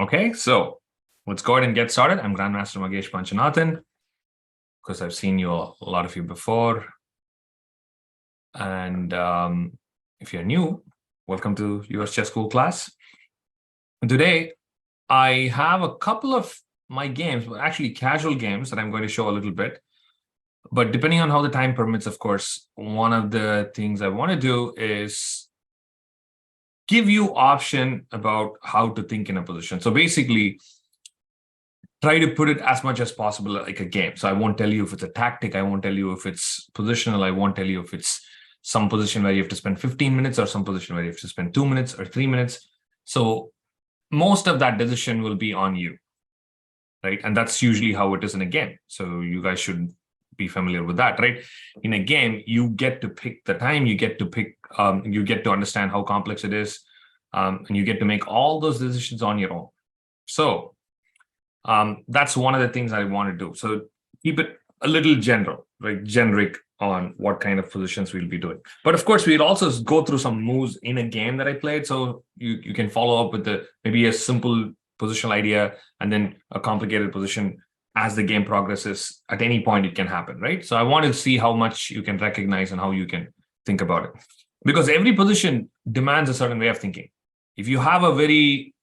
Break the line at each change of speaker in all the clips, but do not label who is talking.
Okay, so let's go ahead and get started. I'm Grandmaster Magesh Panchanathan, because I've seen a lot of you before. And if you're new, welcome to US Chess School class. And today, I have a couple of my games, but actually casual games that I'm going to show a little bit. But depending on how the time permits, of course, one of the things I want to do is give you option about how to think in a position. So basically, try to put it as much as possible like a game. So I won't tell you if it's a tactic. I won't tell you if it's positional. I won't tell you if it's some position where you have to spend 15 minutes or some position where you have to spend 2 minutes or 3 minutes. So most of that decision will be on you, right? And that's usually how it is in a game. So you guys should be familiar with that, right? In a game, you get to pick the time, you get to pick, you get to understand how complex it is, and you get to make all those decisions on your own. So that's one of the things I want to do. So keep it a little general, right? Generic on what kind of positions we'll be doing. But of course, we'll also go through some moves in a game that I played. So you can follow up with maybe a simple positional idea and then a complicated position as the game progresses. At any point, it can happen, right? So I want to see how much you can recognize and how you can think about it. Because every position demands a certain way of thinking. If you have a very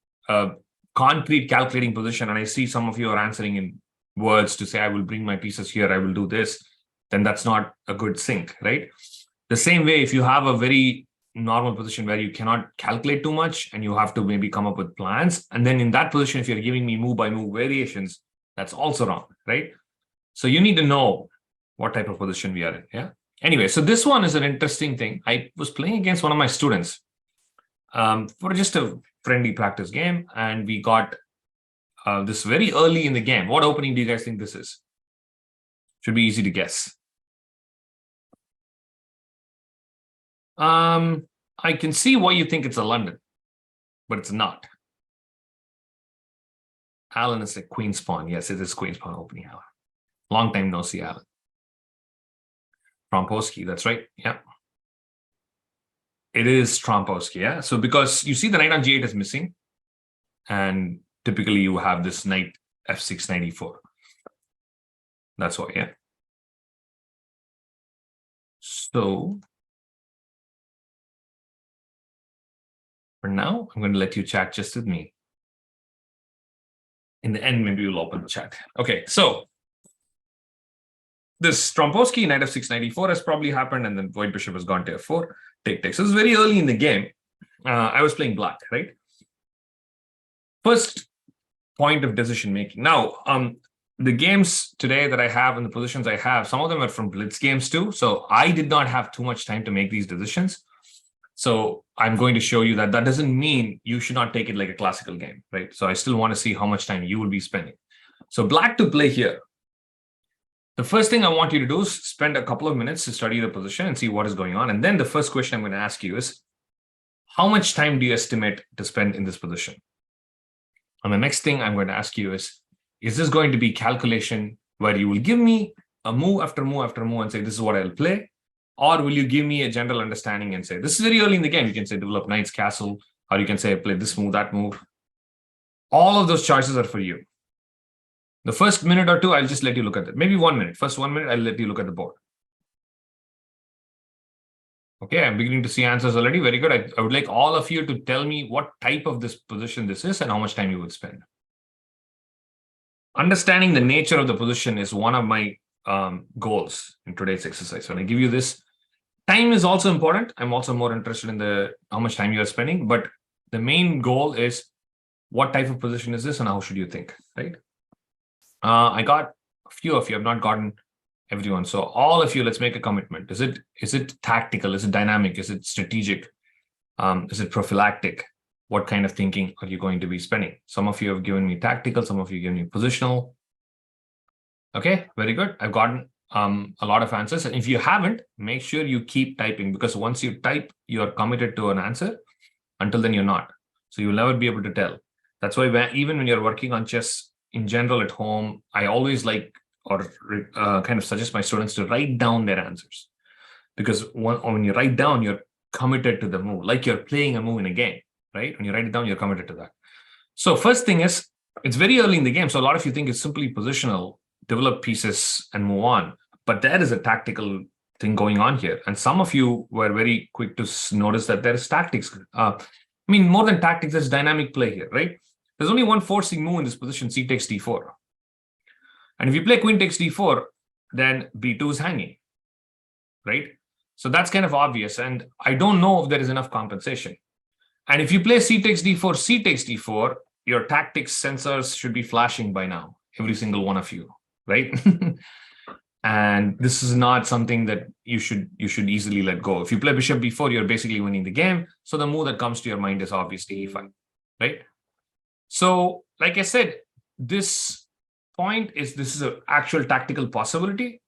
concrete calculating position, and I see some of you are answering in words to say, I will bring my pieces here, I will do this, then that's not a good sync, right? The same way, if you have a very normal position where you cannot calculate too much and you have to maybe come up with plans, and then in that position, if you're giving me move by move variations, that's also wrong, right? So you need to know what type of position we are in, yeah? Anyway, so this one is an interesting thing. I was playing against one of my students for just a friendly practice game, and we got this very early in the game. What opening do you guys think this is? Should be easy to guess. I can see why you think it's a London, but it's not. Alan is a Queen's Pawn. Yes, it is Queen's Pawn opening, Alan. Long time no see, Alan. Trompowsky, that's right. Yeah. It is Trompowsky, yeah. So because you see the knight on g8 is missing, and typically you have this knight f6 knight e4. That's why, yeah. So for now, I'm going to let you chat just with me. In the end, maybe we'll open the chat. Okay, so this Trompowsky knight f6 knight e4 has probably happened, and then white bishop has gone to f4, take. So it's very early in the game. I was playing black, right? First point of decision making. Now, the games today that I have and the positions I have, some of them are from blitz games too. So I did not have too much time to make these decisions. So I'm going to show you that doesn't mean you should not take it like a classical game, right? So I still want to see how much time you will be spending. So black to play here. The first thing I want you to do is spend a couple of minutes to study the position and see what is going on. And then the first question I'm going to ask you is, how much time do you estimate to spend in this position? And the next thing I'm going to ask you is this going to be calculation where you will give me a move after move after move and say, this is what I'll play? Or will you give me a general understanding and say, this is very early in the game. You can say develop knight's castle, or you can say play this move, that move. All of those choices are for you. The first minute or two, I'll just let you look at it. Maybe 1 minute. First 1 minute, I'll let you look at the board. Okay, I'm beginning to see answers already. Very good. I would like all of you to tell me what type of this position this is and how much time you would spend. Understanding the nature of the position is one of my goals in today's exercise. When I give you this, time is also important. I'm also more interested in how much time you are spending, but the main goal is what type of position is this and how should you think, right? I got a few of you. I've not gotten everyone. So all of you, let's make a commitment. Is it tactical? Is it dynamic? Is it strategic? Is it prophylactic? What kind of thinking are you going to be spending? Some of you have given me tactical. Some of you given me positional. Okay, very good. I've gotten a lot of answers. And if you haven't, make sure you keep typing, because once you type, you are committed to an answer. Until then, you're not. So you'll never be able to tell. That's why even when you're working on chess in general at home, I always like or kind of suggest my students to write down their answers. Because when you write down, you're committed to the move, like you're playing a move in a game, right? When you write it down, you're committed to that. So first thing is, it's very early in the game, so a lot of you think it's simply positional, develop pieces and move on. But there is a tactical thing going on here. And some of you were very quick to notice that there is tactics. More than tactics, there's dynamic play here, right? There's only one forcing move in this position, c takes d4. And if you play queen takes d4, then b2 is hanging, right? So that's kind of obvious. And I don't know if there is enough compensation. And if you play c takes d4, c takes d4, your tactics sensors should be flashing by now, every single one of you, right? And this is not something that you should easily let go. If you play bishop b4, you're basically winning the game. So the move that comes to your mind is obviously e5, right? So, like I said, this is an actual tactical possibility.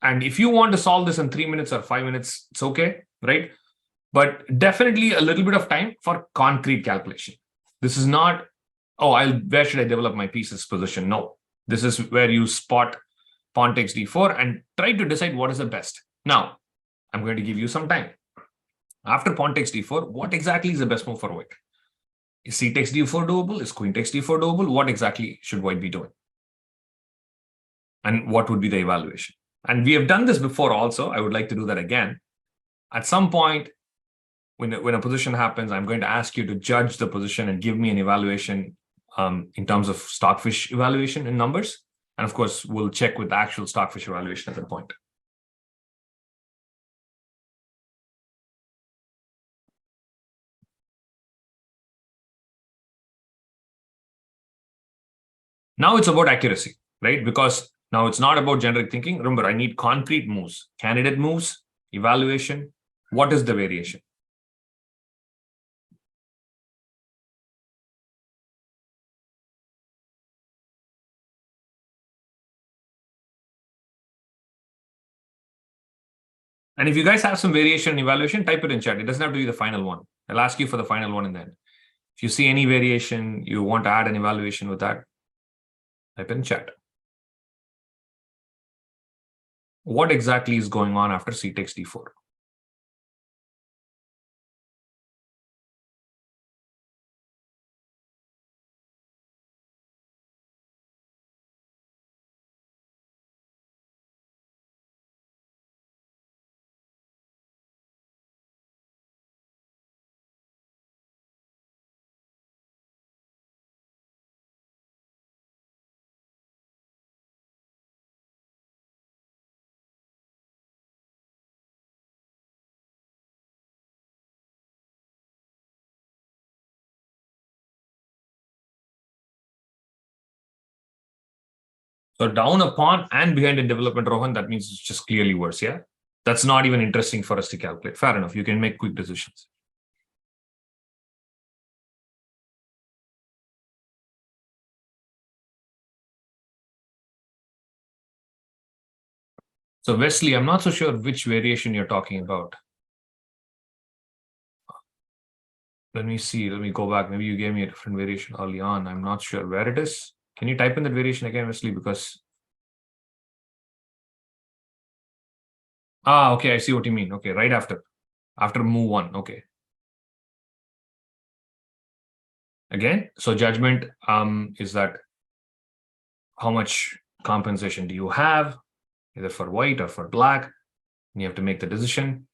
And if you want to solve this in 3 minutes or 5 minutes, it's okay, right? But definitely a little bit of time for concrete calculation. This is not, where should I develop my pieces position? No, this is where you spot pawn takes d4 and try to decide what is the best. Now, I'm going to give you some time. After pawn takes d4, what exactly is the best move for white? Is c takes d4 doable? Is queen takes d4 doable? What exactly should white be doing? And what would be the evaluation? And we have done this before also. I would like to do that again. At some point, when a position happens, I'm going to ask you to judge the position and give me an evaluation in terms of stockfish evaluation in numbers. And of course, we'll check with the actual stockfish evaluation at that point. Now it's about accuracy, right? Because now it's not about generic thinking. Remember, I need concrete moves, candidate moves, evaluation. What is the variation? And if you guys have some variation in evaluation, type it in chat. It doesn't have to be the final one. I'll ask you for the final one in the end. If you see any variation, you want to add an evaluation with that, type in chat. What exactly is going on after c takes d4? So down a pawn and behind in development, Rohan, that means it's just clearly worse, yeah? That's not even interesting for us to calculate. Fair enough. You can make quick decisions. So Wesley, I'm not so sure which variation you're talking about. Let me see. Let me go back. Maybe you gave me a different variation early on. I'm not sure where it is. Can you type in that variation again, Wesley? Because okay, I see what you mean. Okay, right after move one. Okay. Again, so judgment is that how much compensation do you have, either for white or for black? And you have to make the decision.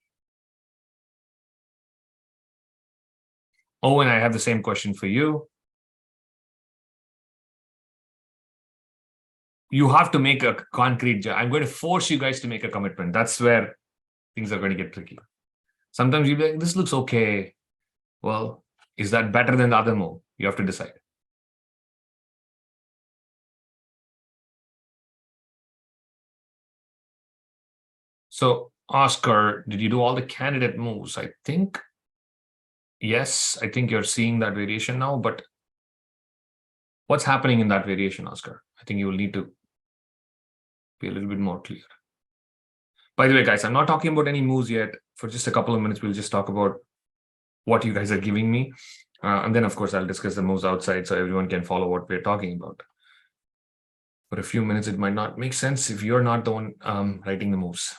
Oh, and I have the same question for you. You have to make a concrete. I'm going to force you guys to make a commitment. That's where things are going to get tricky. Sometimes you'll be like, this looks okay. Well, is that better than the other move? You have to decide. So, Oscar, did you do all the candidate moves? I think, yes, I think you're seeing that variation now, but what's happening in that variation, Oscar? I think you will need to be a little bit more clear. By the way, guys, I'm not talking about any moves yet. For just a couple of minutes, we'll just talk about what you guys are giving me. And then, of course, I'll discuss the moves outside so everyone can follow what we're talking about. For a few minutes, it might not make sense if you're not the one writing the moves.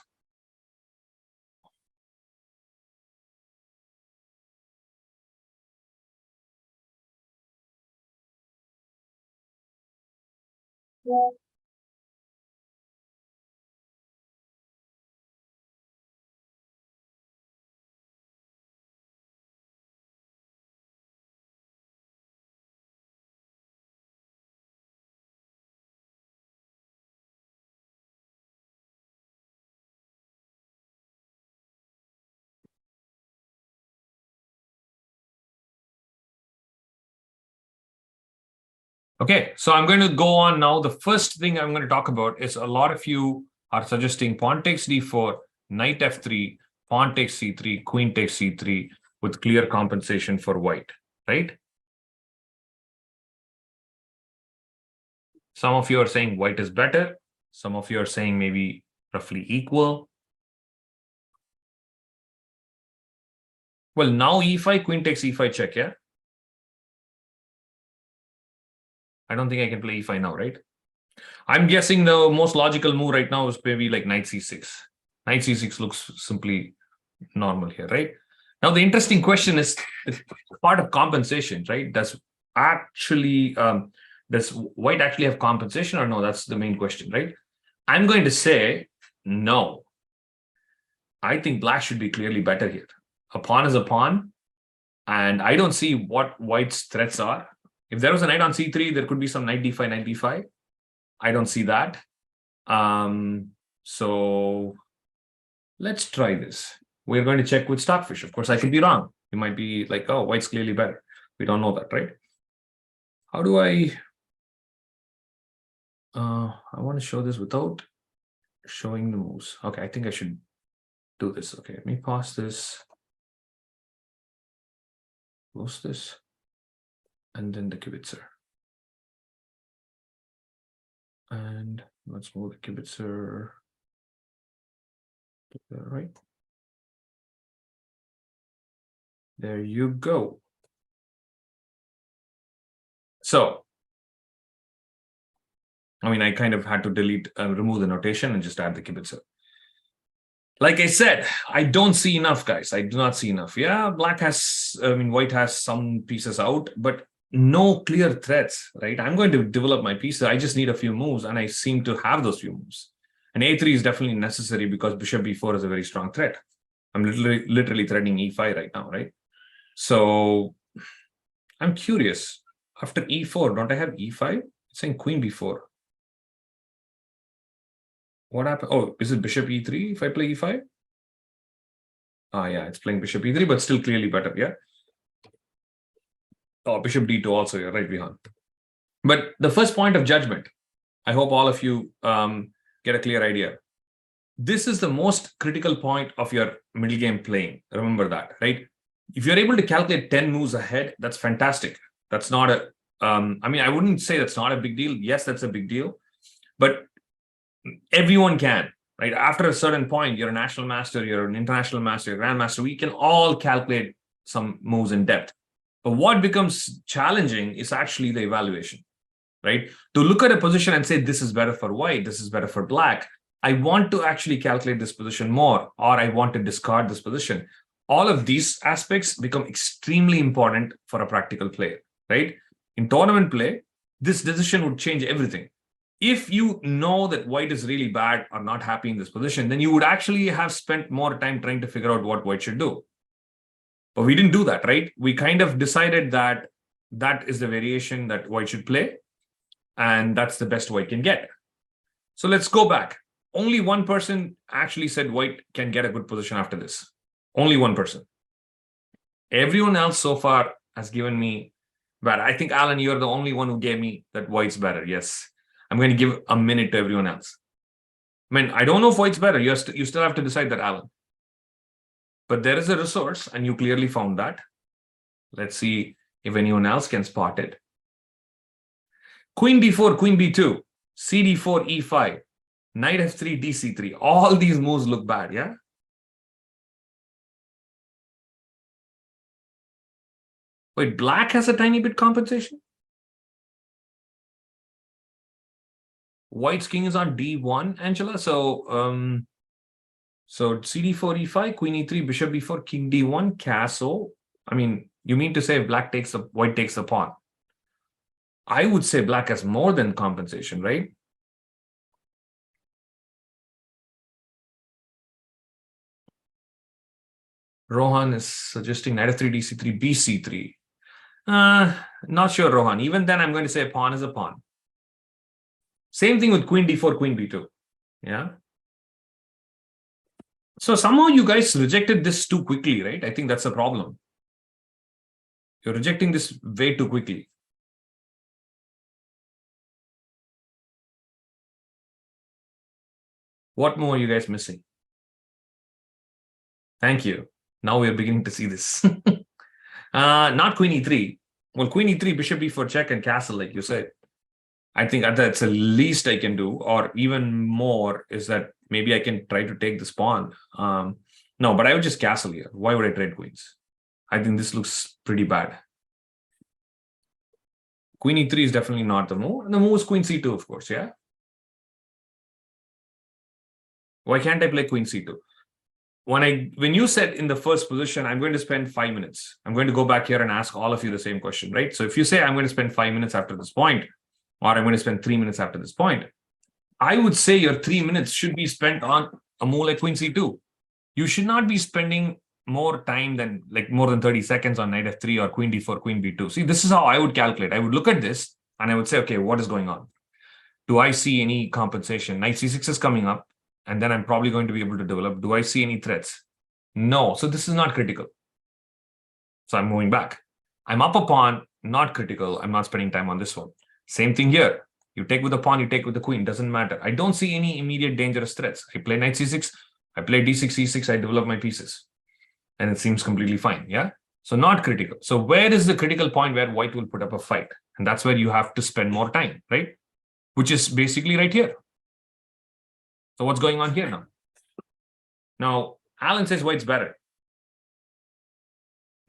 Okay, so I'm going to go on now. The first thing I'm going to talk about is a lot of you are suggesting pawn takes d4, knight f3, pawn takes c3, queen takes c3 with clear compensation for white, right? Some of you are saying white is better. Some of you are saying maybe roughly equal. Well, now e5, queen takes e5 check, yeah? I don't think I can play e5 now, right? I'm guessing the most logical move right now is maybe like knight c6. Knight c6 looks simply normal here, right? Now, the interesting question is part of compensation, right? Does white actually have compensation or no? That's the main question, right? I'm going to say no. I think black should be clearly better here. A pawn is a pawn, and I don't see what white's threats are. If there was a knight on c3, there could be some knight d5, knight d5. I don't see that. So let's try this. We're going to check with Stockfish. Of course, I could be wrong. You might be like, oh, white's clearly better. We don't know that, right? How do I want to show this without showing the moves. Okay, I think I should do this. Okay, let me pause this, close this, and then the kibitzer. And let's move the kibitzer to the right. There you go. So, I mean, I kind of had to remove the notation and just add the kibitzer. Like I said, I don't see enough, guys. I do not see enough. Yeah, white has some pieces out, but no clear threats, right? I'm going to develop my pieces. I just need a few moves, and I seem to have those few moves. And a3 is definitely necessary because bishop b4 is a very strong threat. I'm literally threatening e5 right now, right? So I'm curious. After e4, don't I have e5? It's saying queen b4. What happened? Oh, is it bishop e3 if I play e5? Ah, yeah, it's playing bishop e3, but still clearly better, yeah? Oh, bishop d2 also, you're right behind. But the first point of judgment, I hope all of you get a clear idea. This is the most critical point of your middle game playing. Remember that, right? If you're able to calculate 10 moves ahead, that's fantastic. That's not a, I mean, I wouldn't say that's not a big deal. Yes, that's a big deal. But everyone can, right? After a certain point, you're a national master, you're an international master, you're a grandmaster. We can all calculate some moves in depth. But what becomes challenging is actually the evaluation, right? To look at a position and say, this is better for white, this is better for black. I want to actually calculate this position more, or I want to discard this position. All of these aspects become extremely important for a practical player, right? In tournament play, this decision would change everything. If you know that white is really bad or not happy in this position, then you would actually have spent more time trying to figure out what white should do. But we didn't do that, right? We kind of decided that that is the variation that white should play, and that's the best white can get. So let's go back. Only one person actually said white can get a good position after this. Only one person. Everyone else so far has given me bad. I think, Alan, you're the only one who gave me that white's better. Yes. I'm going to give a minute to everyone else. I mean, I don't know if white's better. You still have to decide that, Alan. But there is a resource, and you clearly found that. Let's see if anyone else can spot it. Queen d4, queen b2, cd4, e5, knight f3, dc3. All these moves look bad, yeah? Wait, black has a tiny bit compensation? White's king is on d1, Angela. So cd4, e5, queen e3, bishop b4, king d1, castle. I mean, you mean to say if white takes the pawn? I would say black has more than compensation, right? Rohan is suggesting knight f3, dc3, bc3. Not sure, Rohan. Even then, I'm going to say a pawn is a pawn. Same thing with queen d4, queen b2. Yeah. So somehow you guys rejected this too quickly, right? I think that's a problem. You're rejecting this way too quickly. What more are you guys missing? Thank you. Now we're beginning to see this. Not queen e3. Well, queen e3, bishop b4 check and castle, like you said. I think that's the least I can do, or even more is that maybe I can try to take this pawn. No, but I would just castle here. Why would I trade queens? I think this looks pretty bad. Queen e3 is definitely not the move. And the move is queen c2, of course, yeah? Why can't I play queen c2? When you said in the first position, I'm going to spend 5 minutes. I'm going to go back here and ask all of you the same question, right? So if you say I'm going to spend 5 minutes after this point, or I'm going to spend 3 minutes after this point, I would say your 3 minutes should be spent on a move like queen c2. You should not be spending more time than more than 30 seconds on knight f3 or queen d4, queen b2. See, this is how I would calculate. I would look at this and I would say, okay, what is going on? Do I see any compensation? Knight c6 is coming up, and then I'm probably going to be able to develop. Do I see any threats? No. So this is not critical. So I'm moving back. I'm up a pawn, not critical. I'm not spending time on this one. Same thing here. You take with the pawn, you take with the queen. Doesn't matter. I don't see any immediate dangerous threats. I play knight c6. I play d6, e6. I develop my pieces. And it seems completely fine. Yeah. So not critical. So where is the critical point where white will put up a fight? And that's where you have to spend more time, right? Which is basically right here. So what's going on here now? Now, Alan says white's better.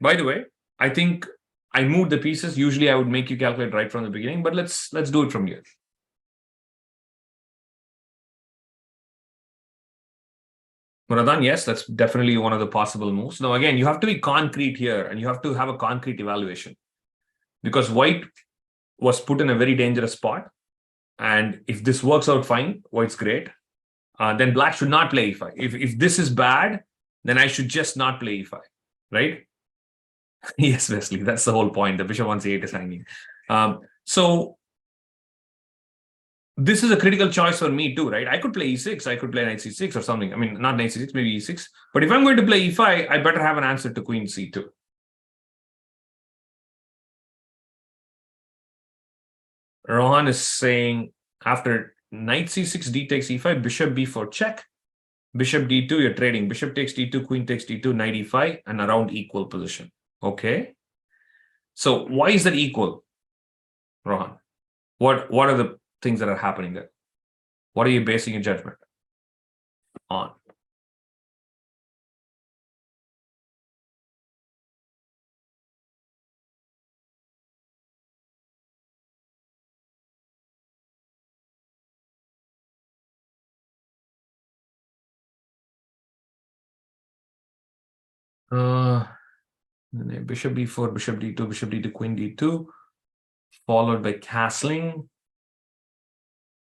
By the way, I think I moved the pieces. Usually I would make you calculate right from the beginning, but let's do it from here. Muradhan, yes, that's definitely one of the possible moves. Now, again, you have to be concrete here and you have to have a concrete evaluation because white was put in a very dangerous spot. And if this works out fine, white's great. Then black should not play e5. If this is bad, then I should just not play e5, right? Yes, Wesley, that's the whole point. The bishop on c8 is hanging. So this is a critical choice for me too, right? I could play e6, I could play knight c6 or something. I mean, not knight c6, maybe e6. But if I'm going to play e5, I better have an answer to queen c2. Rohan is saying after knight c6, d takes e5, bishop b4 check, bishop d2, you're trading. Bishop takes d2, queen takes d2, knight e5, and around equal position. Okay. So why is that equal, Rohan? What are the things that are happening there? What are you basing your judgment on? Bishop b4, bishop d2, bishop d2, queen d2, followed by castling,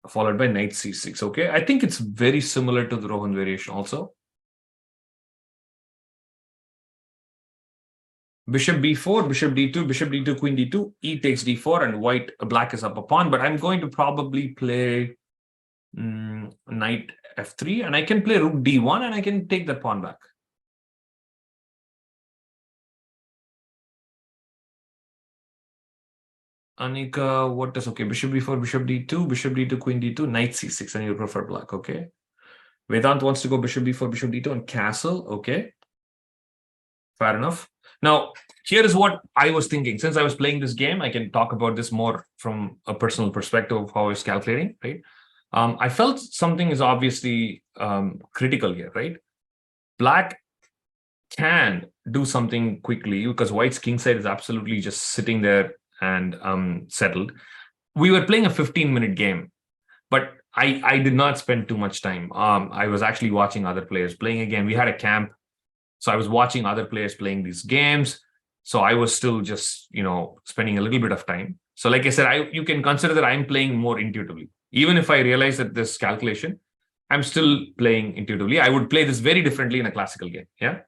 followed by knight c6. Okay, I think it's very similar to the Rohan variation also. Bishop b4, bishop d2, bishop d2, queen d2, e takes d4, and black is up a pawn. But I'm going to probably play knight f3, and I can play rook d1, and I can take that pawn back. Anika, what is okay? Bishop b4, bishop d2, queen d2, knight c6, and you prefer black. Okay. Vedant wants to go bishop b4, bishop d2, and castle. Okay. Fair enough. Now, here is what I was thinking. Since I was playing this game, I can talk about this more from a personal perspective of how I was calculating, right? I felt something is obviously critical here, right? Black can do something quickly because white's kingside is absolutely just sitting there and settled. We were playing a 15-minute game, but I did not spend too much time. I was actually watching other players playing again. We had a camp, so I was watching other players playing these games. So I was still just, spending a little bit of time. So like I said, you can consider that I'm playing more intuitively. Even if I realize that this calculation, I'm still playing intuitively. I would play this very differently in a classical game. Yeah.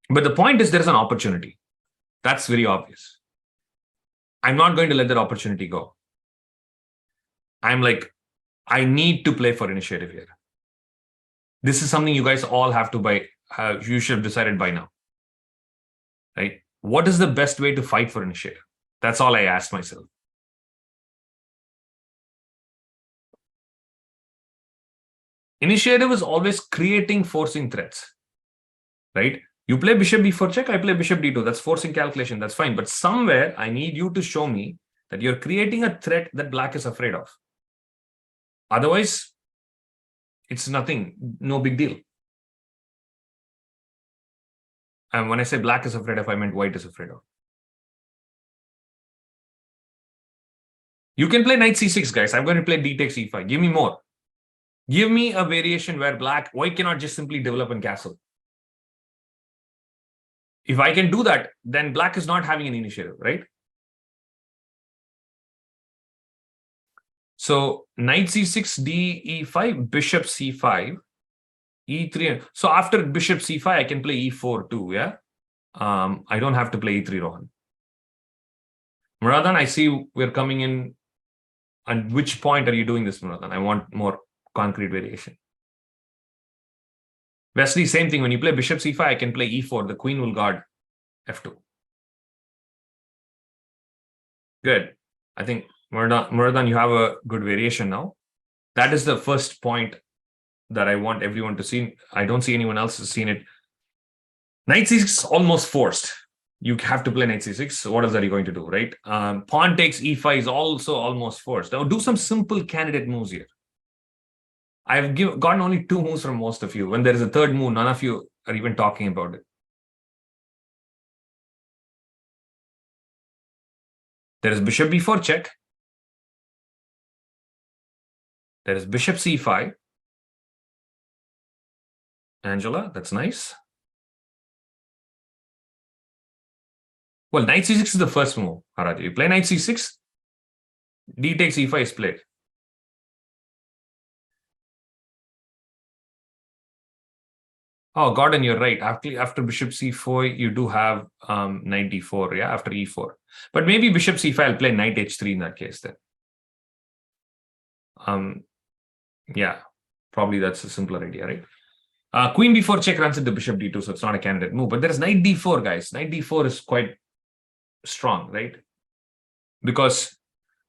But the point is, there's an opportunity. That's very obvious. I'm not going to let that opportunity go. I'm like, I need to play for initiative here. This is something you guys all have to buy. You should have decided by now, right? What is the best way to fight for initiative? That's all I asked myself. Initiative is always creating forcing threats, right? You play bishop b4 check, I play bishop d2. That's forcing calculation. That's fine. But somewhere I need you to show me that you're creating a threat that black is afraid of. Otherwise, it's nothing, no big deal. And when I say black is afraid of, I meant white is afraid of. You can play knight c6, guys. I'm going to play d takes e5. Give me more. Give me a variation where white cannot just simply develop and castle. If I can do that, then black is not having an initiative, right? So knight c6, d e5, bishop c5, e3. So after bishop c5, I can play e4 too, yeah? I don't have to play e3, Rohan. Muradhan, I see we're coming in. And which point are you doing this, Muradhan? I want more concrete variation. Wesley, same thing. When you play bishop c5, I can play e4. The queen will guard f2. Good. I think, Muradhan, you have a good variation now. That is the first point that I want everyone to see. I don't see anyone else has seen it. Knight c6 almost forced. You have to play knight c6. What else are you going to do, right? Pawn takes e5 is also almost forced. Now do some simple candidate moves here. I've gotten only 2 moves from most of you. When there is a third move, none of you are even talking about it. There is bishop b4 check. There is bishop c5. Angela, that's nice. Well, knight c6 is the first move, Haraj. You play knight c6, d takes e5 is played. Oh, Gordon, you're right. After bishop c4, you do have knight d4, yeah, after e4. But maybe bishop c5, I'll play knight h3 in that case then. Yeah, probably that's a simpler idea, right? Queen b4 check runs into bishop d2, so it's not a candidate move. But there's knight d4, guys. Knight d4 is quite strong, right? Because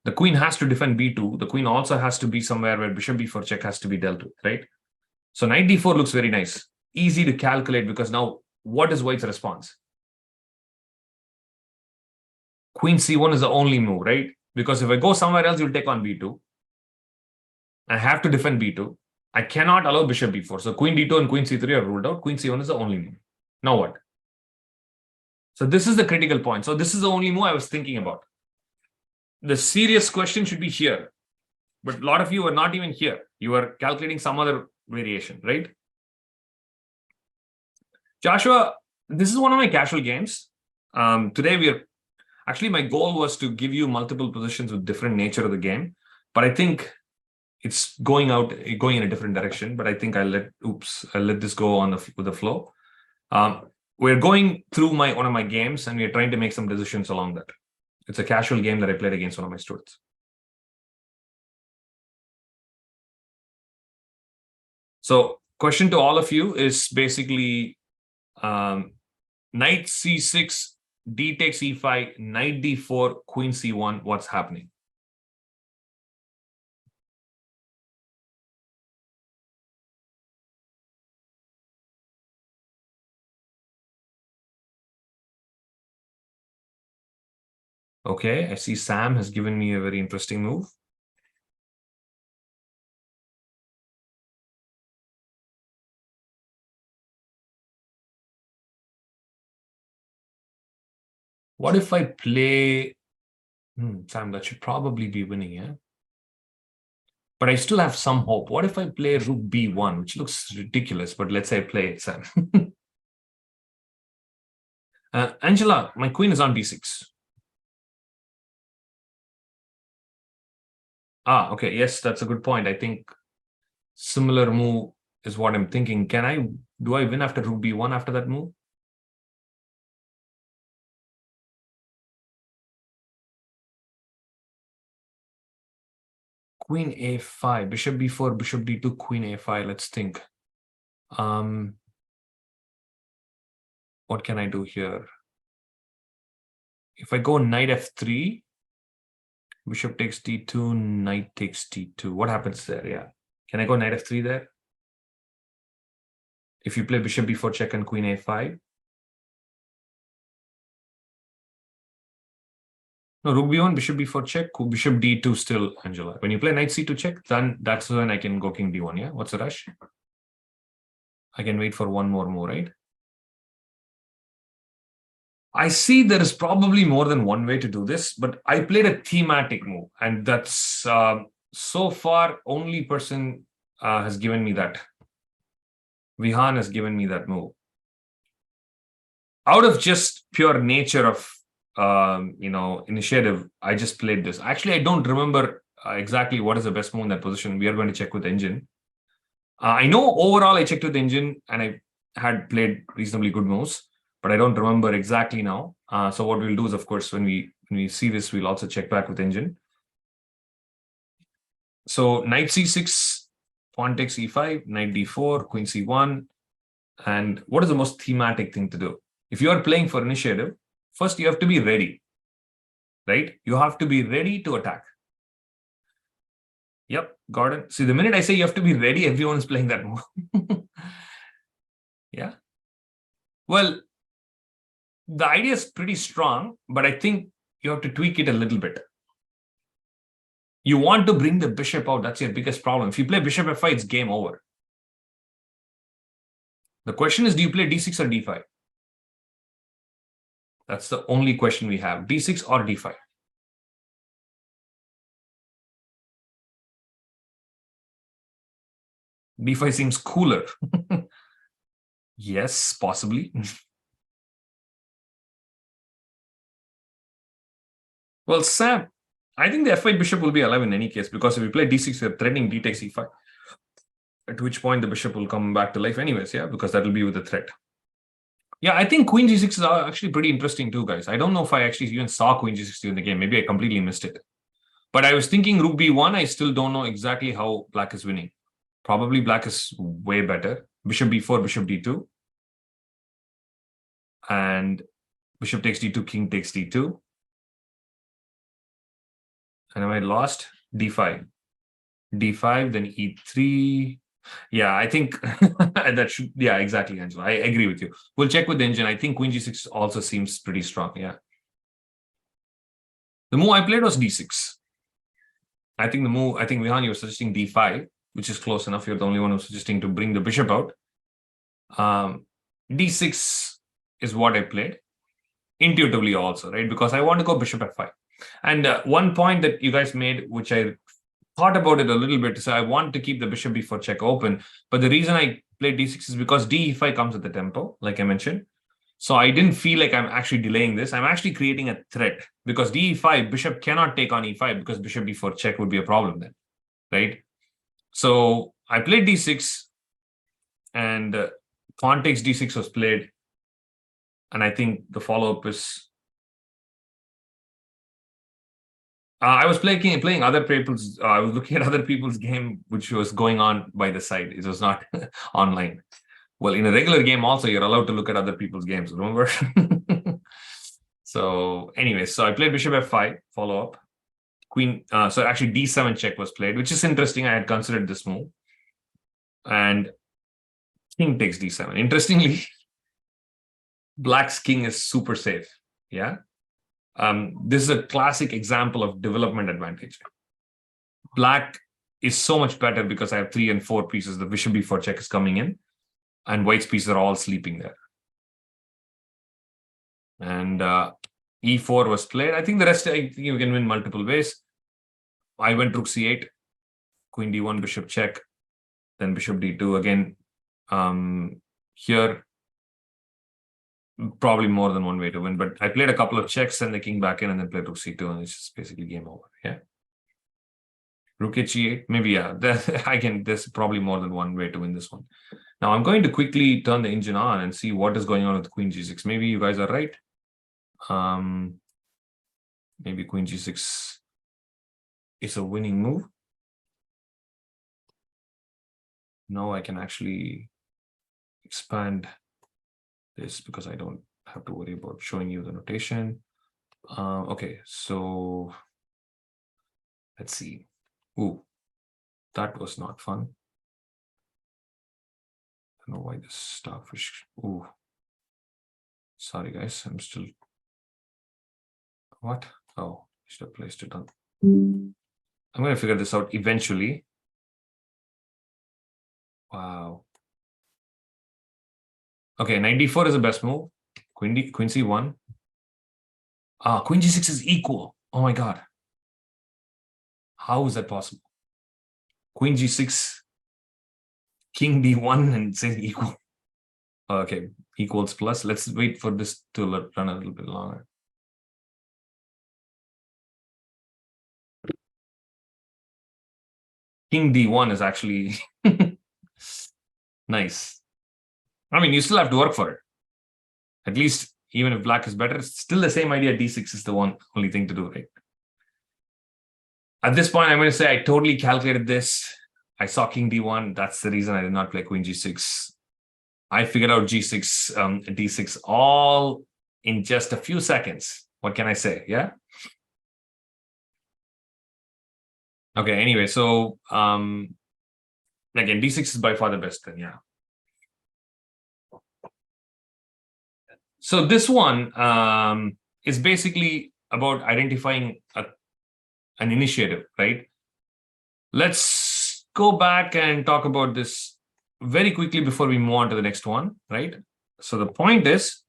the queen has to defend b2. The queen also has to be somewhere where bishop b4 check has to be dealt with, right? So knight d4 looks very nice. Easy to calculate because now what is white's response? Queen c1 is the only move, right? Because if I go somewhere else, you'll take on b2. I have to defend b2. I cannot allow bishop b4. So queen d2 and queen c3 are ruled out. Queen c1 is the only move. Now what? So this is the critical point. So this is the only move I was thinking about. The serious question should be here. But a lot of you are not even here. You are calculating some other variation, right? Joshua, this is one of my casual games. Today actually, my goal was to give you multiple positions with different nature of the game. But I think it's going in a different direction. But I think I'll let this go on with the flow. We're going through one of my games and we're trying to make some decisions along that. It's a casual game that I played against one of my students. So question to all of you is basically knight c6, d takes e5, knight d4, queen c1. What's happening? Okay, I see Sam has given me a very interesting move. What if I play... Sam, that should probably be winning, yeah? But I still have some hope. What if I play rook b1, which looks ridiculous, but let's say I play it, Sam. Angela, my queen is on b6. Okay. Yes, that's a good point. I think similar move is what I'm thinking. Do I win after rook b1 after that move? Queen a5, bishop b4, bishop d2, queen a5. Let's think. What can I do here? If I go knight f3, bishop takes d2, knight takes d2. What happens there? Yeah. Can I go knight f3 there? If you play bishop b4 check and queen a5. No, rook b1, bishop b4 check, bishop d2 still, Angela. When you play knight c2 check, then that's when I can go king d1, yeah? What's the rush? I can wait for one more move, right? I see there is probably more than one way to do this, but I played a thematic move, and that's so far only person has given me that. Vihan has given me that move. Out of just pure nature of initiative, I just played this. Actually, I don't remember exactly what is the best move in that position. We are going to check with the engine. I know overall I checked with the engine and I had played reasonably good moves, but I don't remember exactly now. So what we'll do is, of course, when we see this, we'll also check back with the engine. So knight c6, pawn takes e5, knight d4, queen c1. And what is the most thematic thing to do? If you are playing for initiative, first you have to be ready, right? You have to be ready to attack. Yep, got it. See, the minute I say you have to be ready, everyone is playing that move. Yeah. Well, the idea is pretty strong, but I think you have to tweak it a little bit. You want to bring the bishop out. That's your biggest problem. If you play bishop f5, it's game over. The question is, do you play d6 or d5? That's the only question we have. d6 or d5? d5 seems cooler. Yes, possibly. Well, Sam, I think the f5 bishop will be alive in any case, because if we play d6, we're threatening d takes e5. At which point the bishop will come back to life anyways, yeah, because that will be with the threat. Yeah, I think queen g6 is actually pretty interesting too, guys. I don't know if I actually even saw queen g6 in the game. Maybe I completely missed it. But I was thinking rook b1. I still don't know exactly how black is winning. Probably black is way better. Bishop b4, bishop d2. And bishop takes d2, king takes d2. And am I lost? d5. d5, then e3. Yeah, I think that should, yeah, exactly, Angela. I agree with you. We'll check with the engine. I think queen g6 also seems pretty strong, yeah. The move I played was d6. I think Vihan, you were suggesting d5, which is close enough. You're the only one who's suggesting to bring the bishop out. d6 is what I played intuitively also, right? Because I want to go bishop f5. And one point that you guys made, which I thought about it a little bit, so I want to keep the bishop b4 check open. But the reason I played d6 is because d5 comes at the tempo, like I mentioned. So I didn't feel like I'm actually delaying this. I'm actually creating a threat, because d5, bishop cannot take on e5, because bishop b4 check would be a problem then, right? So I played d6, and pawn takes d6 was played. And I think the follow-up is... I was playing other people's... I was looking at other people's game, which was going on by the side. It was not online. Well, in a regular game also, you're allowed to look at other people's games, remember? So anyway, so I played bishop f5, follow-up. Queen, so actually d7 check was played, which is interesting. I had considered this move. And king takes d7. Interestingly, black's king is super safe, yeah? This is a classic example of development advantage. Black is so much better because I have 3 and 4 pieces. The bishop b4 check is coming in, and white's pieces are all sleeping there. And e4 was played. I think the rest, I think you can win multiple ways. I went rook c8, queen d1, bishop check, then bishop d2 again. Here, probably more than one way to win, but I played a couple of checks, and the king back in, and then played rook c2, and it's just basically game over. Yeah. Rook h8, maybe, yeah. There's probably more than one way to win this one. Now I'm going to quickly turn the engine on and see what is going on with queen g6. Maybe you guys are right. Maybe queen g6 is a winning move. Now I can actually expand this because I don't have to worry about showing you the notation. Okay, so let's see. Ooh, that was not fun. I don't know why this starfish. Ooh, sorry guys, I'm still. What? Oh, I should have placed it on. I'm going to figure this out eventually. Wow. Okay, 94 is the best move. Queen C1. Queen G6 is equal. Oh my god. How is that possible? Queen G6, King D1, and say equal. Okay, equals plus. Let's wait for this to run a little bit longer. King D1 is actually nice. I mean, you still have to work for it. At least, even if black is better, it's still the same idea. D6 is the only thing to do, right? At this point, I'm going to say I totally calculated this. I saw King D1. That's the reason I did not play Queen G6. I figured out G6, D6 all in just a few seconds. What can I say? Yeah. Okay. Anyway, so again, D6 is by far the best then. Yeah. So this one is basically about identifying an initiative, right? Let's go back and talk about this very quickly before we move on to the next one, right? So the point is,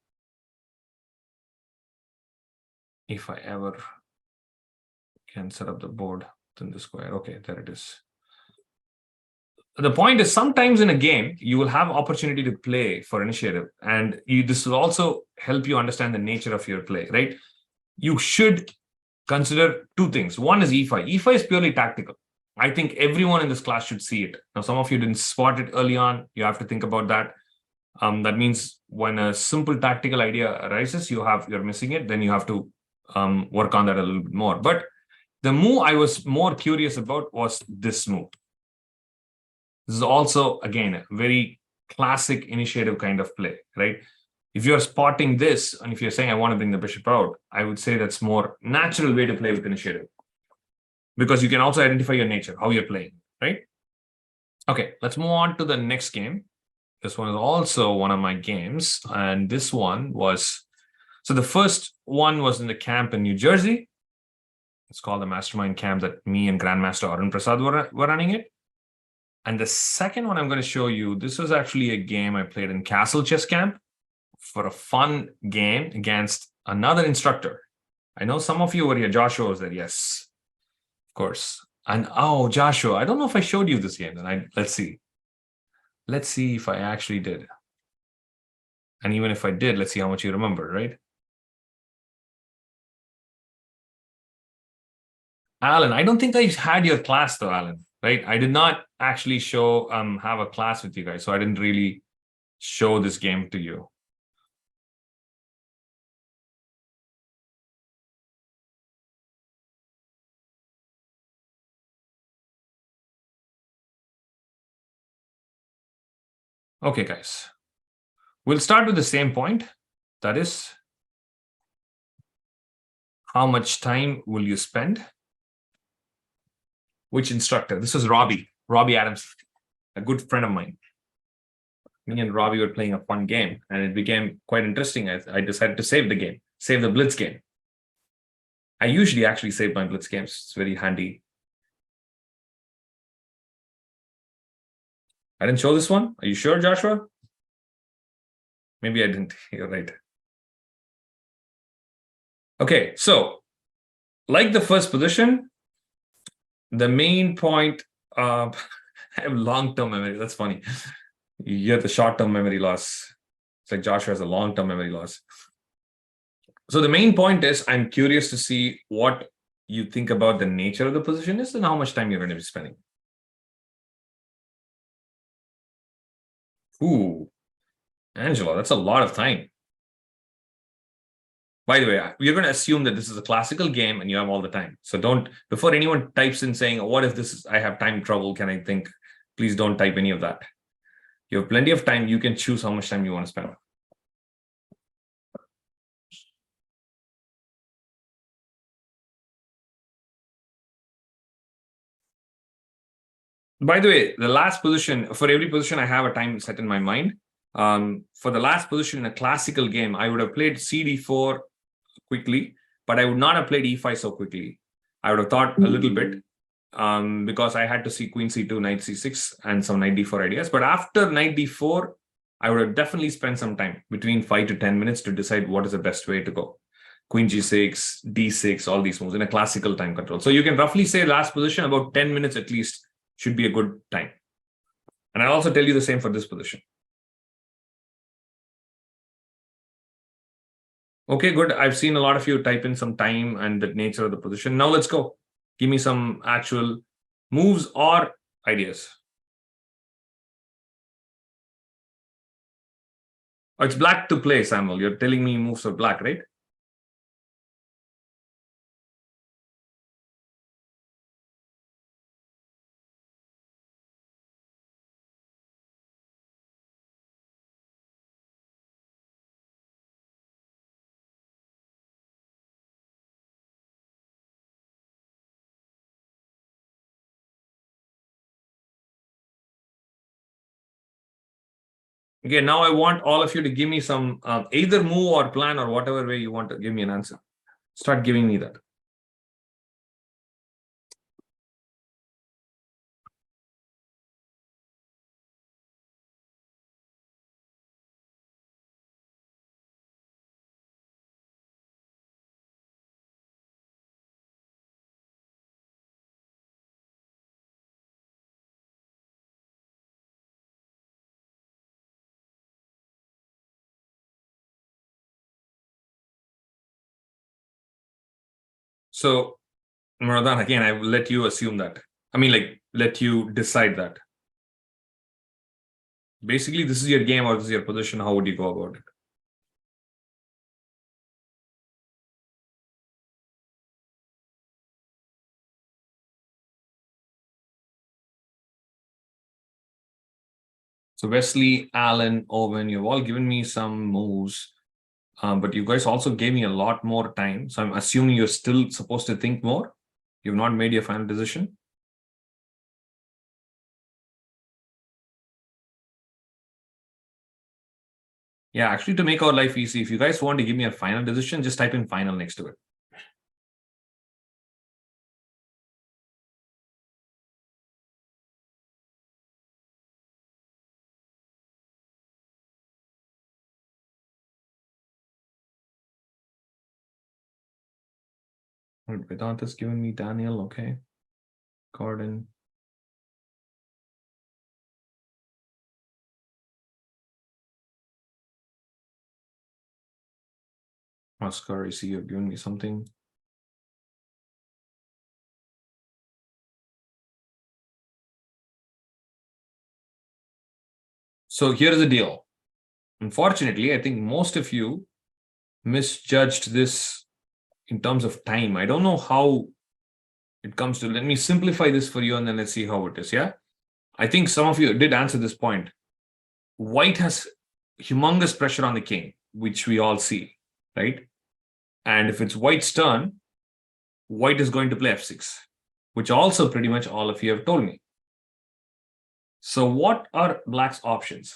if I ever can set up the board within the square. Okay, there it is. The point is, sometimes in a game, you will have opportunity to play for initiative, and this will also help you understand the nature of your play, right? You should consider two things. One is E5. E5 is purely tactical. I think everyone in this class should see it. Now, some of you didn't spot it early on. You have to think about that. That means when a simple tactical idea arises, you're missing it. Then you have to work on that a little bit more. But the move I was more curious about was this move. This is also, again, a very classic initiative kind of play, right? If you're spotting this, and if you're saying, I want to bring the bishop out, I would say that's more natural way to play with initiative. Because you can also identify your nature, how you're playing, right? Okay, let's move on to the next game. This one is also one of my games. And this one was, so the first one was in the camp in New Jersey. It's called the Mastermind Camp that me and Grandmaster Arun Prasad were running it. And the second one I'm going to show you, this was actually a game I played in Castle Chess Camp for a fun game against another instructor. I know some of you were here. Joshua was there. Yes, of course. And oh, Joshua, I don't know if I showed you this game. Then let's see. Let's see if I actually did. And even if I did, let's see how much you remember, right? Alan, I don't think I had your class though, Alan, right? I did not actually have a class with you guys. So I didn't really show this game to you. Okay, guys. We'll start with the same point. That is, how much time will you spend? Which instructor? This was Robbie Adams, a good friend of mine. Me and Robbie were playing a fun game, and it became quite interesting as I decided to save the game, save the Blitz game. I usually actually save my Blitz games. It's very handy. I didn't show this one. Are you sure, Joshua? Maybe I didn't. You're right. Okay, so like the first position, the main point, I have long-term memory. That's funny. You have the short-term memory loss. It's like Joshua has a long-term memory loss. So the main point is, I'm curious to see what you think about the nature of the position is and how much time you're going to be spending. Ooh, Angela, that's a lot of time. By the way, we're going to assume that this is a classical game and you have all the time. So don't, before anyone types in saying, what if this is, I have time trouble, can I think? Please don't type any of that. You have plenty of time. You can choose how much time you want to spend. By the way, the last position, for every position, I have a time set in my mind. For the last position in a classical game, I would have played CD4 quickly, but I would not have played E5 so quickly. I would have thought a little bit because I had to see Queen C2, Knight C6, and some Knight D4 ideas. But after Knight D4, I would have definitely spent some time, between 5 to 10 minutes, to decide what is the best way to go. Queen G6, D6, all these moves in a classical time control. So you can roughly say last position, about 10 minutes at least should be a good time. And I'll also tell you the same for this position. Okay, good. I've seen a lot of you type in some time and the nature of the position. Now let's go. Give me some actual moves or ideas. Oh, it's black to play, Samuel. You're telling me moves are black, right? Okay, now I want all of you to give me some either move or plan or whatever way you want to give me an answer. Start giving me that. So, Muradhan, again, I will let you assume that. I mean, like, let you decide that. Basically, this is your game or this is your position. How would you go about it? So Wesley, Alan, Owen, you've all given me some moves, but you guys also gave me a lot more time. So I'm assuming you're still supposed to think more. You've not made your final decision. Yeah, actually, to make our life easy, if you guys want to give me a final decision, just type in final next to it. Vedanta's given me Daniel, okay. Gordon. Oscar, I see you've given me something. So here's the deal. Unfortunately, I think most of you misjudged this in terms of time. I don't know how it comes to. Let me simplify this for you and then let's see how it is. Yeah. I think some of you did answer this point. White has humongous pressure on the king, which we all see, right? And if it's white's turn, white is going to play f6, which also pretty much all of you have told me. So what are black's options?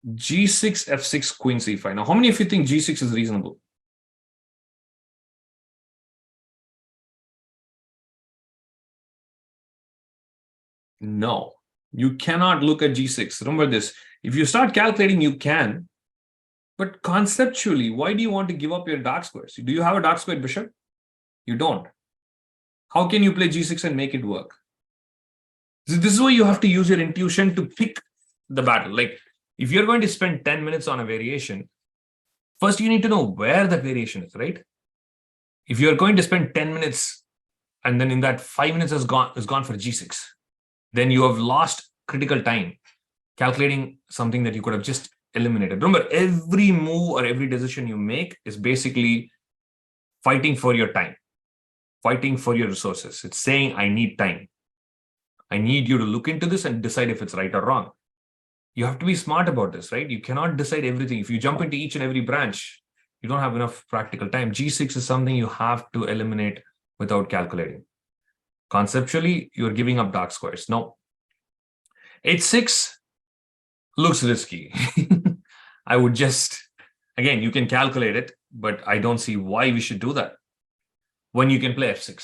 G6, f6, queen c5. Now, how many of you think g6 is reasonable? No, you cannot look at g6. Remember this. If you start calculating, you can. But conceptually, why do you want to give up your dark squares? Do you have a dark squared bishop? You don't. How can you play g6 and make it work? This is why you have to use your intuition to pick the battle. Like, if you're going to spend 10 minutes on a variation, first you need to know where that variation is, right? If you're going to spend 10 minutes and then in that 5 minutes is gone for g6, then you have lost critical time calculating something that you could have just eliminated. Remember, every move or every decision you make is basically fighting for your time, fighting for your resources. It's saying, I need time. I need you to look into this and decide if it's right or wrong. You have to be smart about this, right? You cannot decide everything. If you jump into each and every branch, you don't have enough practical time. G6 is something you have to eliminate without calculating. Conceptually, you're giving up dark squares. No. H6 looks risky. I would just, again, you can calculate it, but I don't see why we should do that when you can play F6.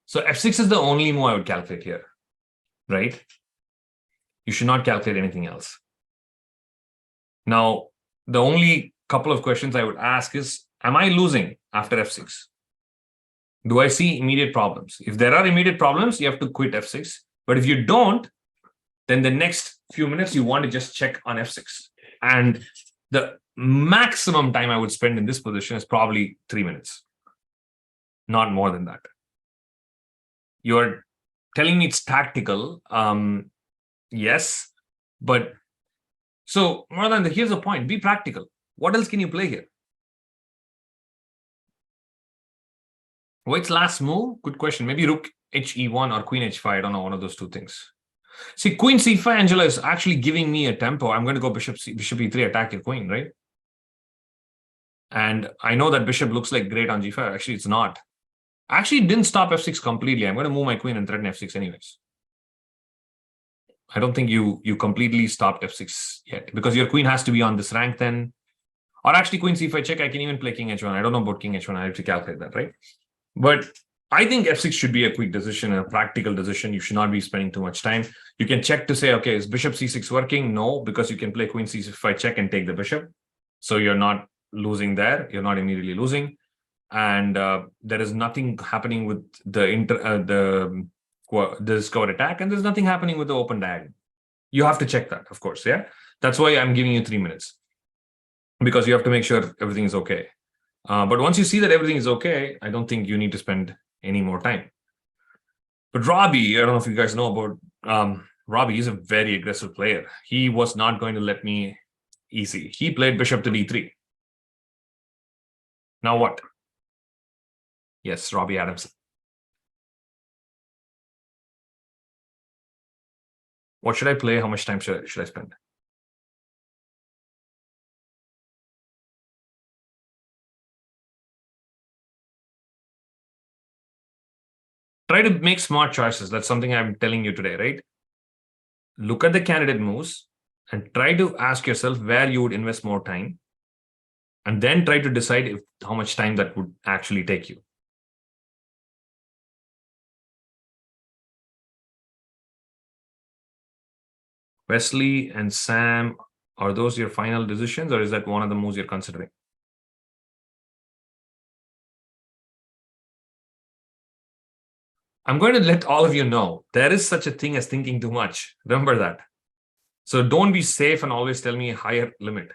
So F6 is the only move I would calculate here, right? You should not calculate anything else. Now, the only couple of questions I would ask is, am I losing after F6? Do I see immediate problems? If there are immediate problems, you have to quit F6. But if you don't, then the next few minutes, you want to just check on F6. And the maximum time I would spend in this position is probably 3 minutes. Not more than that. You're telling me it's tactical. Yes, but so more than here's the point, be practical. What else can you play here? White's last move? Good question. Maybe rook he1 or queen h5. I don't know, one of those two things. See, queen c5, Angela, is actually giving me a tempo. I'm going to go bishop e3, attack your queen, right? And I know that bishop looks like great on g5. Actually, it's not. Actually, it didn't stop f6 completely. I'm going to move my queen and threaten f6 anyways. I don't think you completely stopped f6 yet, because your queen has to be on this rank then. Or actually, queen c5 check. I can even play king h1. I don't know about king h1. I have to calculate that, right? But I think f6 should be a quick decision, a practical decision. You should not be spending too much time. You can check to say, okay, is bishop c6 working? No, because you can play queen c5 check and take the bishop. So you're not losing there. You're not immediately losing. And there is nothing happening with the discovered attack, and there's nothing happening with the open diagonal. You have to check that, of course. Yeah, that's why I'm giving you 3 minutes, because you have to make sure everything is okay. But once you see that everything is okay, I don't think you need to spend any more time. But Robbie, I don't know if you guys know about Robbie. He's a very aggressive player. He was not going to let me easy. He played bishop to d3. Now what? Yes, Robbie Adamson. What should I play? How much time should I spend? Try to make smart choices. That's something I'm telling you today, right? Look at the candidate moves and try to ask yourself where you would invest more time, and then try to decide how much time that would actually take you. Wesley and Sam, are those your final decisions, or is that one of the moves you're considering? I'm going to let all of you know there is such a thing as thinking too much. Remember that. So don't be safe and always tell me higher limit.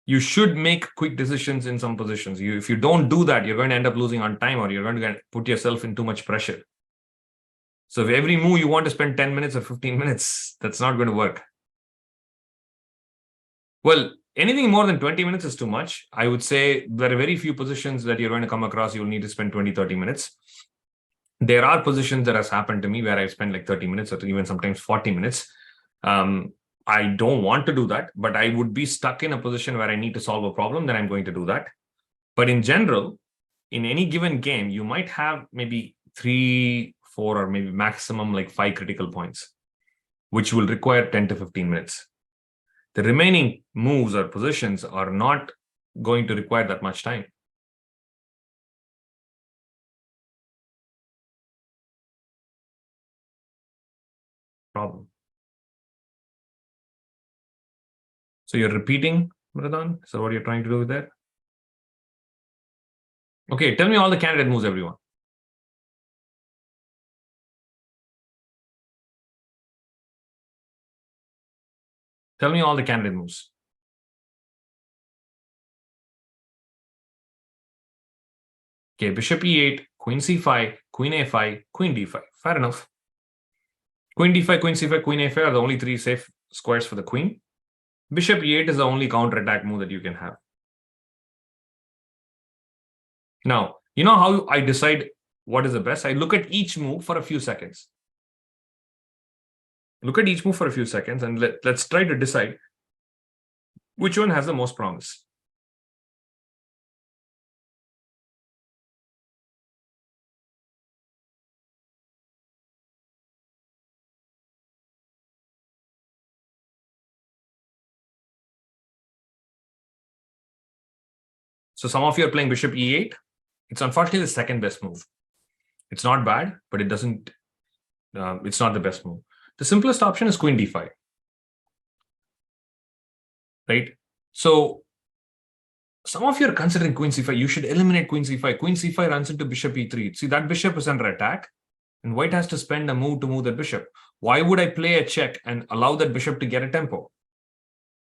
You should make quick decisions in some positions. If you don't do that, you're going to end up losing on time, or you're going to put yourself in too much pressure. So if every move you want to spend 10 minutes or 15 minutes, that's not going to work. Well, anything more than 20 minutes is too much. I would say there are very few positions that you're going to come across you'll need to spend 20, 30 minutes. There are positions that has happened to me where I've spent like 30 minutes or even sometimes 40 minutes. I don't want to do that, but I would be stuck in a position where I need to solve a problem, then I'm going to do that. But in general, in any given game, you might have maybe 3, 4, or maybe maximum like 5 critical points, which will require 10 to 15 minutes. The remaining moves or positions are not going to require that much time. Problem. So you're repeating, Mradhan? So what you're trying to do with that? Okay, tell me all the candidate moves, everyone. Tell me all the candidate moves. Okay, bishop e8, queen c5, queen a5, queen d5. Fair enough. Queen d5, queen c5, queen a5 are the only 3 safe squares for the queen. Bishop e8 is the only counter-attack move that you can have. Now, you know how I decide what is the best? I look at each move for a few seconds. Look at each move for a few seconds and let's try to decide which one has the most promise. So some of you are playing bishop e8. It's unfortunately the second best move. It's not bad, but it's not the best move. The simplest option is queen d5, right? So some of you are considering queen c5. You should eliminate queen c5. Queen c5 runs into bishop e3. See, that bishop is under attack, and white has to spend a move to move that bishop. Why would I play a check and allow that bishop to get a tempo?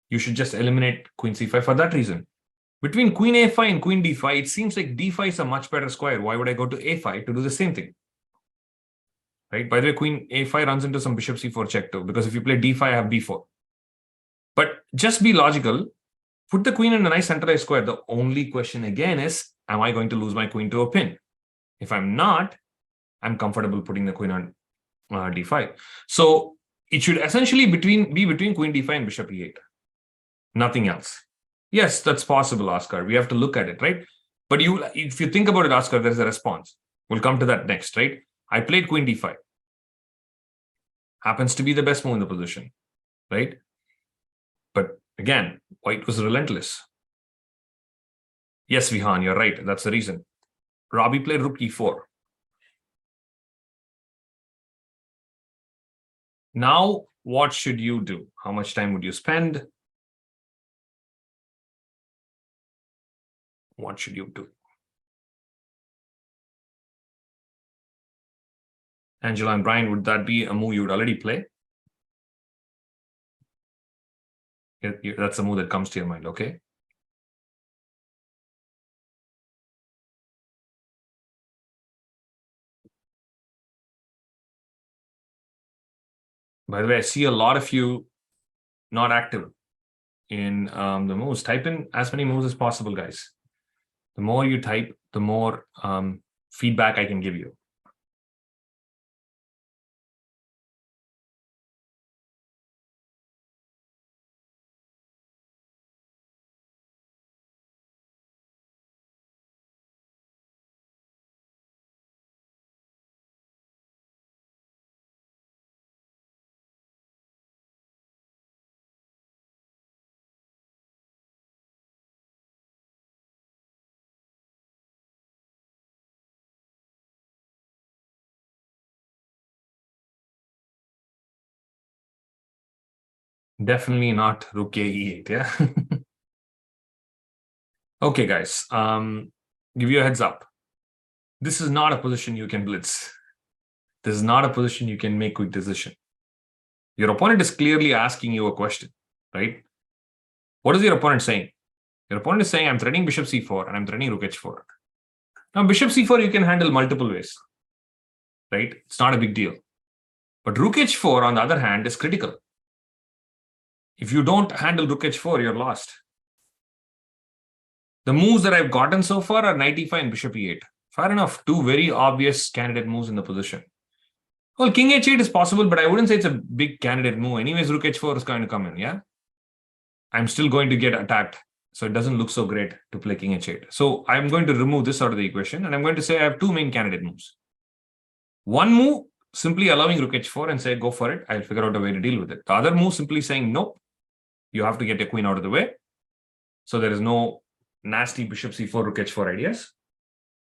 You should just eliminate queen c5 for that reason. Between queen a5 and queen d5, it seems like d5 is a much better square. Why would I go to a5 to do the same thing? Right? By the way, queen a5 runs into some bishop c4 check too, because if you play d5, I have b4. But just be logical. Put the queen in a nice centralized square. The only question again is, am I going to lose my queen to a pin? If I'm not, I'm comfortable putting the queen on d5. So it should essentially be between queen d5 and bishop e8. Nothing else. Yes, that's possible, Oscar. We have to look at it, right? But if you think about it, Oscar, there's a response. We'll come to that next, right? I played queen d5. Happens to be the best move in the position, right? But again, white was relentless. Yes, Vihan, you're right. That's the reason. Robbie played rook e4. Now, what should you do? How much time would you spend? What should you do? Angela and Brian, would that be a move you would already play? That's a move that comes to your mind, okay? By the way, I see a lot of you not active in the moves. Type in as many moves as possible, guys. The more you type, the more feedback I can give you. Definitely not rook e8, yeah? Okay, guys, give you a heads up. This is not a position you can blitz. This is not a position you can make quick decision. Your opponent is clearly asking you a question, right? What is your opponent saying? Your opponent is saying, I'm threatening bishop c4 and I'm threatening rook h4. Now, bishop c4 you can handle multiple ways, right? It's not a big deal. But rook h4, on the other hand, is critical. If you don't handle rook h4, you're lost. The moves that I've gotten so far are knight e5 and bishop e8. Fair enough, two very obvious candidate moves in the position. Well, king h8 is possible, but I wouldn't say it's a big candidate move. Anyways, rook h4 is going to come in, yeah? I'm still going to get attacked, so it doesn't look so great to play king h8. So I'm going to remove this out of the equation, and I'm going to say I have two main candidate moves. One move, simply allowing rook h4 and say, go for it. I'll figure out a way to deal with it. The other move, simply saying, nope, you have to get your queen out of the way. So there is no nasty bishop c4, rook h4 ideas.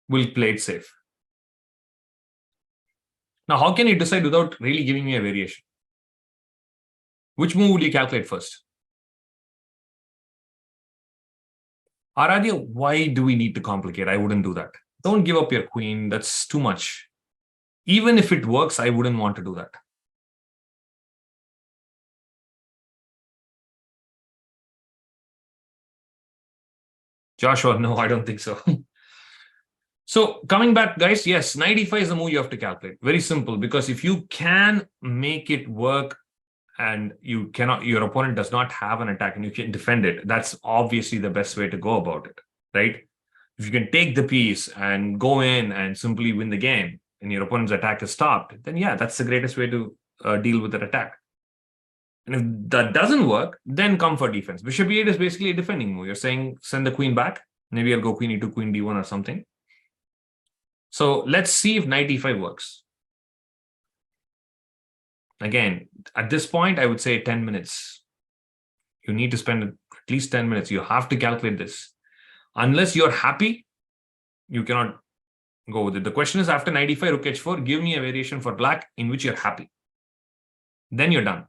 We'll play it safe. Now, how can you decide without really giving me a variation? Which move will you calculate first? Aradhya, why do we need to complicate? I wouldn't do that. Don't give up your queen. That's too much. Even if it works, I wouldn't want to do that. Joshua, no, I don't think so. So coming back, guys, yes, knight e5 is the move you have to calculate. Very simple, because if you can make it work and you cannot, your opponent does not have an attack and you can defend it, that's obviously the best way to go about it, right? If you can take the piece and go in and simply win the game, and your opponent's attack is stopped, then yeah, that's the greatest way to deal with that attack. And if that doesn't work, then come for defense. Bishop e8 is basically a defending move. You're saying send the queen back. Maybe I'll go queen e2, queen d1 or something. So let's see if knight e5 works. Again, at this point, I would say 10 minutes. You need to spend at least 10 minutes. You have to calculate this. Unless you're happy, you cannot go with it. The question is, after knight e5, rook h4, give me a variation for black in which you're happy. Then you're done.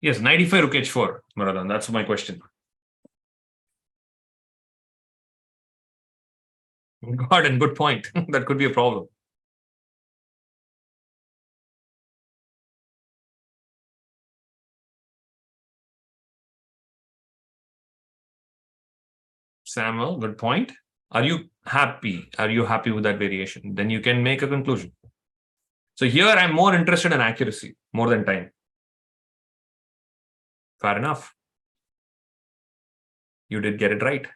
Yes, knight e5, rook h4, Maradan. That's my question. God, and good point. That could be a problem. Samuel, good point. Are you happy? Are you happy with that variation? Then you can make a conclusion. So here I'm more interested in accuracy more than time. Fair enough. You did get it right.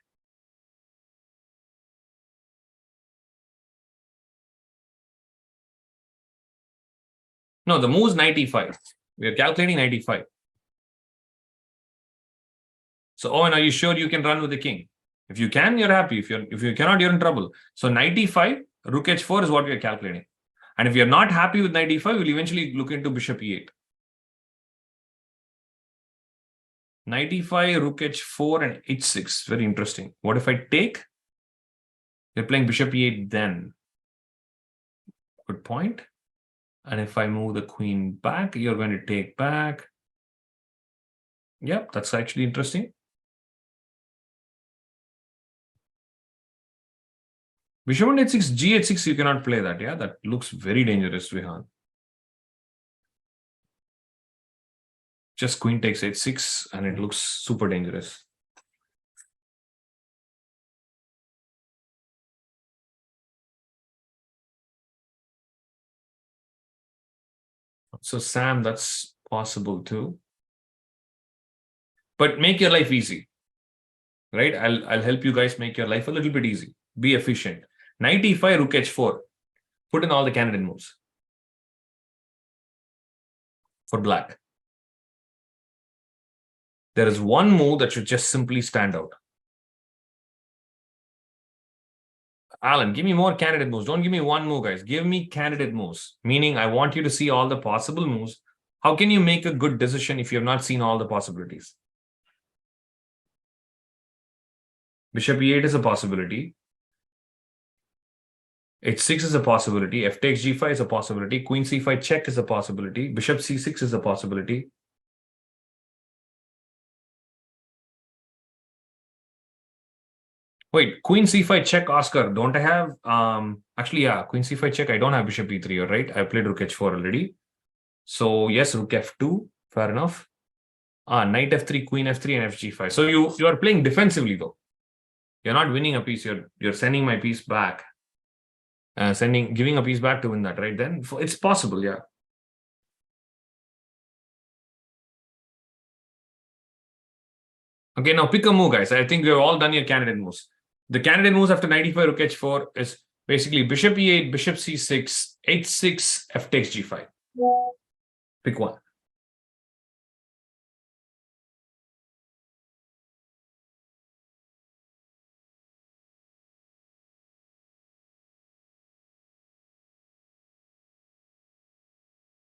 No, the move's knight e5. We are calculating knight e5. So, Owen, are you sure you can run with the king? If you can, you're happy. If you cannot, you're in trouble. So knight e5, rook h4 is what we are calculating. And if you're not happy with knight e5, we'll eventually look into bishop e8. Knight e5, rook h4, and h6. Very interesting. What if I take? You're playing bishop e8 then. Good point. And if I move the queen back, you're going to take back. Yep, that's actually interesting. Bishop on h6, g8, you cannot play that. Yeah, that looks very dangerous, Vihan. Just queen takes h6, and it looks super dangerous. So, Sam, that's possible too. But make your life easy, right? I'll help you guys make your life a little bit easy. Be efficient. Knight e5, rook h4. Put in all the candidate moves for black. There is one move that should just simply stand out. Alan, give me more candidate moves. Don't give me one move, guys. Give me candidate moves. Meaning, I want you to see all the possible moves. How can you make a good decision if you have not seen all the possibilities? Bishop e8 is a possibility. h6 is a possibility. F takes g5 is a possibility. Queen c5 check is a possibility. Bishop c6 is a possibility. Wait, queen c5 check, Oscar. Don't I have actually, yeah, queen c5 check. I don't have bishop e3, you're right. I played rook h4 already. So yes, rook f2, fair enough. Knight f3, queen f3, and fg5. So you are playing defensively though. You're not winning a piece, you're sending my piece back. Giving a piece back to win that, right? Then it's possible, yeah. Okay, now pick a move, guys. I think we've all done your candidate moves. The candidate moves after knight e5, rook h4 is basically bishop e8, bishop c6, h6, f takes g5. Pick one.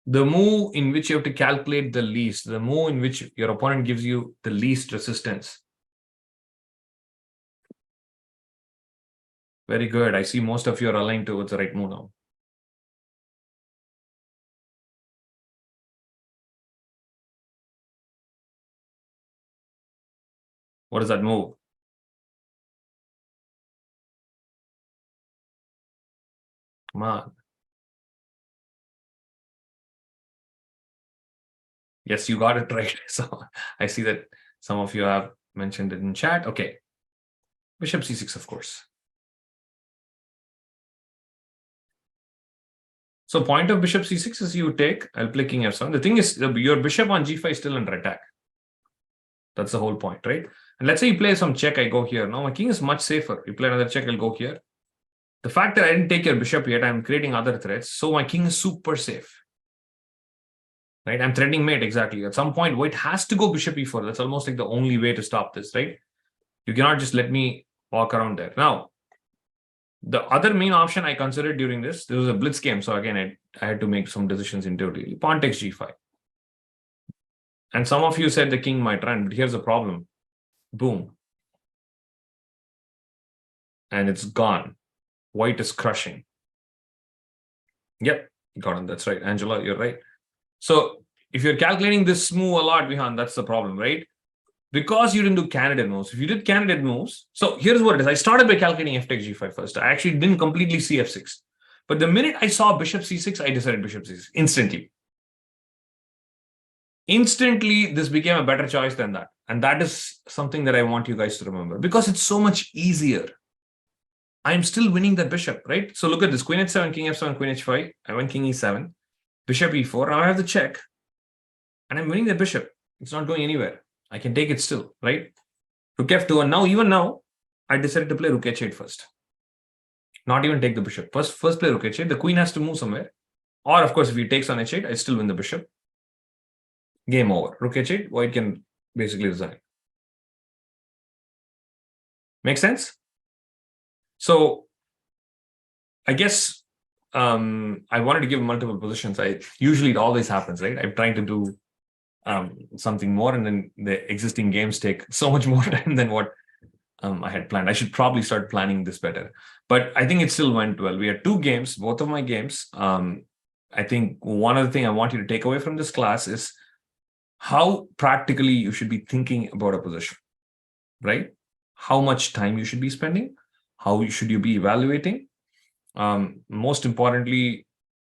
The move in which you have to calculate the least, the move in which your opponent gives you the least resistance. Very good. I see most of you are aligned towards the right move now. What is that move? Come on. Yes, you got it right. So I see that some of you have mentioned it in chat. Okay. Bishop c6, of course. So point of bishop c6 is you take, I'll play king f7. The thing is, your bishop on g5 is still under attack. That's the whole point, right? And let's say you play some check, I go here. Now my king is much safer. You play another check, I'll go here. The fact that I didn't take your bishop yet, I'm creating other threats. So my king is super safe. Right? I'm threatening mate, exactly. At some point, white has to go bishop e4. That's almost like the only way to stop this, right? You cannot just let me walk around there. Now, the other main option I considered during this was a blitz game. So again, I had to make some decisions intuitively. Pawn takes g5. And some of you said the king might run, but here's the problem. Boom. And it's gone. White is crushing. Yep, got it. That's right. Angela, you're right. So if you're calculating this move a lot, Vihan, that's the problem, right? Because you didn't do candidate moves. If you did candidate moves, so here's what it is. I started by calculating f takes g5 first. I actually didn't completely see f6. But the minute I saw bishop c6, I decided bishop c6 instantly. Instantly, this became a better choice than that. And that is something that I want you guys to remember because it's so much easier. I'm still winning the bishop, right? So look at this. Queen h7, king f7, queen h5. I went king e7, bishop e4. Now I have the check. And I'm winning the bishop. It's not going anywhere. I can take it still, right? Rook f2. And now, even now, I decided to play rook h8 first. Not even take the bishop. First play rook h8. The queen has to move somewhere. Or, of course, if he takes on h8, I still win the bishop. Game over. Rook h8, white can basically resign. Make sense? So, I guess I wanted to give multiple positions. Usually it always happens, right? I'm trying to do something more, and then the existing games take so much more time than what I had planned. I should probably start planning this better. But I think it still went well. We had 2 games, both of my games. I think one other thing I want you to take away from this class is how practically you should be thinking about a position, right? How much time you should be spending, how should you be evaluating. Most importantly,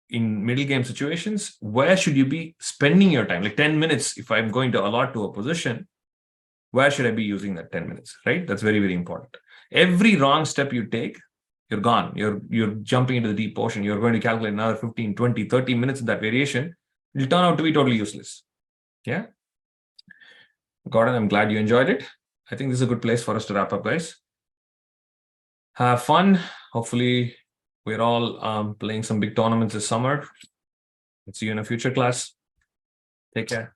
in middle game situations, where should you be spending your time? Like 10 minutes, if I'm going to allot to a position, where should I be using that 10 minutes, right? That's very, very important. Every wrong step you take, you're gone. You're jumping into the deep ocean. You're going to calculate another 15, 20, 30 minutes of that variation. It'll turn out to be totally useless. Yeah? Gordon, I'm glad you enjoyed it. I think this is a good place for us to wrap up, guys. Have fun. Hopefully, we're all playing some big tournaments this summer. See you in a future class. Take care.